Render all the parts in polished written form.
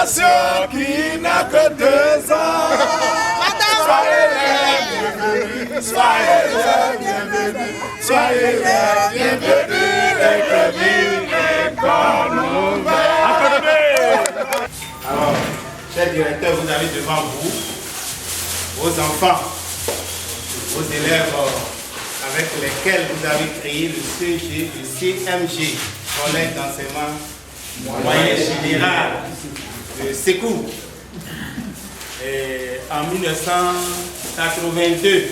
génération qui n'a que 2 ans. Soyez les bienvenus, soyez les bienvenus, soyez les bienvenus, l'école nouvelle. Alors, cher directeur, vous avez devant vous vos enfants, vos élèves avec lesquels vous avez créé le CMG, Collège d'enseignement moyen général de Sékou. Et en 1982,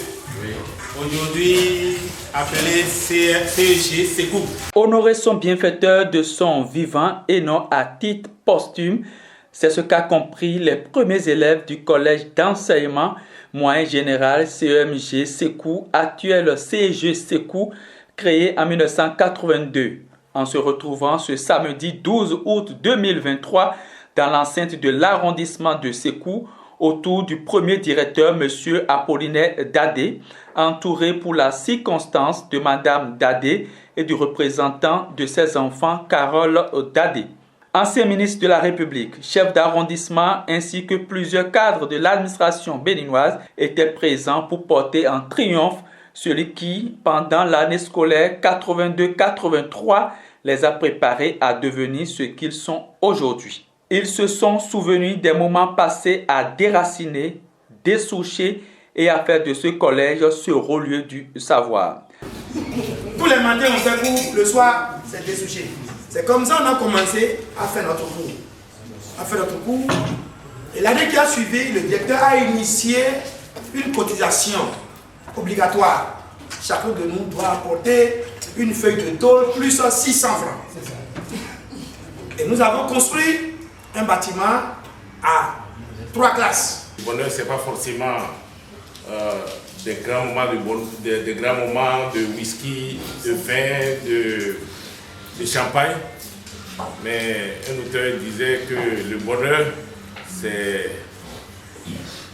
aujourd'hui appelé CEG Sékou. Honorer son bienfaiteur de son vivant et non à titre posthume, c'est ce qu'a compris les premiers élèves du collège d'enseignement moyen général CEMG Sékou, actuel CEG Sékou, créé en 1982. En se retrouvant ce samedi 12 août 2023 dans l'enceinte de l'arrondissement de Sékou, autour du premier directeur, M. Apollinaire Dadé, entouré pour la circonstance de Mme Dadé et du représentant de ses enfants, Carole Dadé. Ancien ministre de la République, chef d'arrondissement ainsi que plusieurs cadres de l'administration béninoise étaient présents pour porter en triomphe celui qui, pendant l'année scolaire 82-83, les a préparés à devenir ce qu'ils sont aujourd'hui. Ils se sont souvenus des moments passés à déraciner, dessoucher et à faire de ce collège ce haut lieu du savoir. Tous les matins, on fait cours, le soir, c'est dessoucher. C'est comme ça qu'on a commencé à faire notre cours. Et l'année qui a suivi, le directeur a initié une cotisation obligatoire. Chacun de nous doit apporter une feuille de tôle plus 600 francs. Et nous avons construit un bâtiment à 3 classes. Le bonheur, ce n'est pas forcément des grands moments de whisky, de vin, de champagne. Mais un auteur disait que le bonheur, c'est,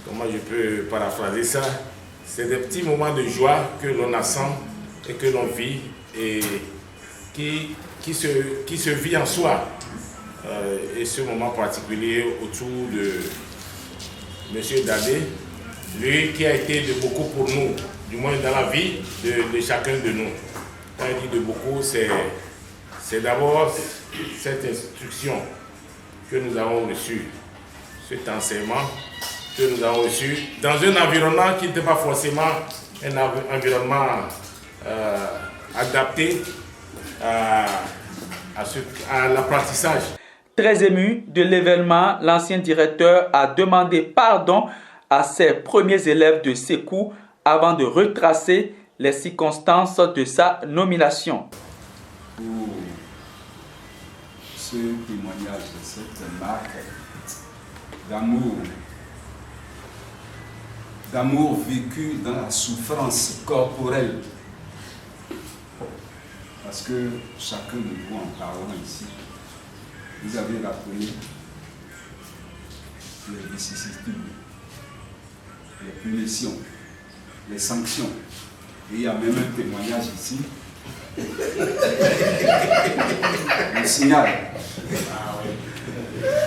comment je peux paraphraser ça, c'est des petits moments de joie que l'on assent et que l'on vit et qui se vit en soi. Et ce moment particulier autour de M. Dadé, lui qui a été de beaucoup pour nous, du moins dans la vie de chacun de nous. Quand il dit de beaucoup, c'est d'abord cette instruction que nous avons reçue, cet enseignement que nous avons reçu dans un environnement qui n'était pas forcément un environnement adapté à l'apprentissage. Très ému de l'événement, l'ancien directeur a demandé pardon à ses premiers élèves de Sékou avant de retracer les circonstances de sa nomination. Pour ce témoignage de cette marque d'amour vécu dans la souffrance corporelle. Parce que chacun de vous, en parlant ici, vous avez rappelé les vicissitudes, les punitions, les sanctions. Et il y a même un témoignage ici. Le signal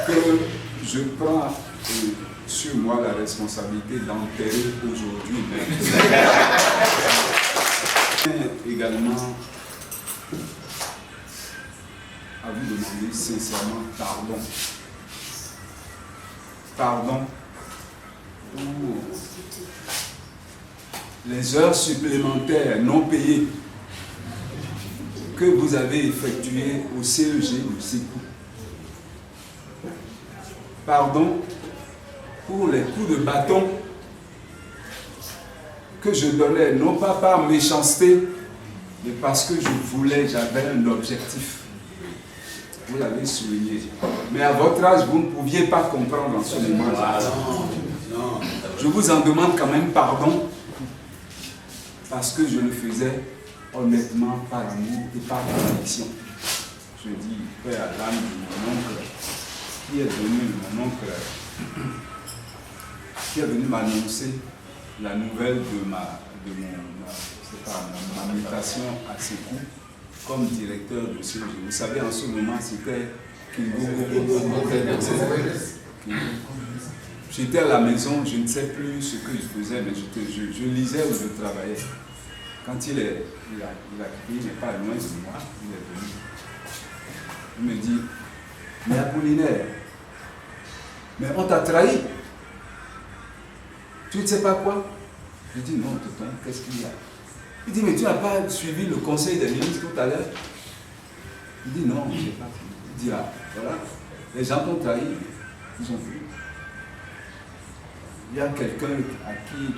que je prends sur moi la responsabilité d'enterrer aujourd'hui même. Également à vous demander sincèrement pardon. Pardon pour les heures supplémentaires non payées que vous avez effectuées au CEG de Sékou. Pardon pour les coups de bâton que je donnais, non pas par méchanceté, mais parce que j'avais un objectif. Vous l'avez souligné. Mais à votre âge, vous ne pouviez pas comprendre en ce moment-là. Je vous en demande quand même pardon, parce que je le faisais honnêtement par amour et par conviction. Je dis, paix à l'âme de mon oncle, qui est venu m'annoncer la nouvelle de ma mutation à Sékou comme directeur de CEG. Vous savez, en ce moment, c'était J'étais à la maison, je ne sais plus ce que je faisais, mais je lisais ou je travaillais. Quand il a quitté, il n'est pas loin de moi, il est venu. Il me dit, mais Apollinaire, mais on t'a trahi. Tu ne sais pas quoi? Je dis, non, tonton, qu'est-ce qu'il y a? Il dit, mais tu n'as pas suivi le conseil des ministres tout à l'heure? Il dit, non, je n'ai pas suivi. Il dit, ah, voilà, les gens t'ont trahi, ils ont vu. Il y a quelqu'un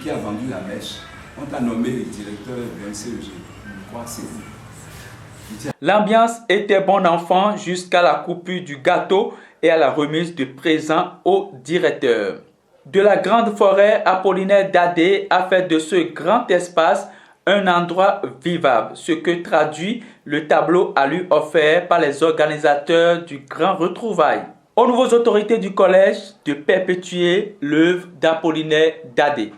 qui a vendu la mèche. On t'a nommé directeur d'un CEG. Je crois que c'est vous. L'ambiance était bon enfant jusqu'à la coupure du gâteau et à la remise de présents au directeur. De la grande forêt, Apollinaire Dadé a fait de ce grand espace un endroit vivable, ce que traduit le tableau à lui offert par les organisateurs du grand retrouvaille. Aux nouvelles autorités du collège de perpétuer l'œuvre d'Apollinaire Dadé.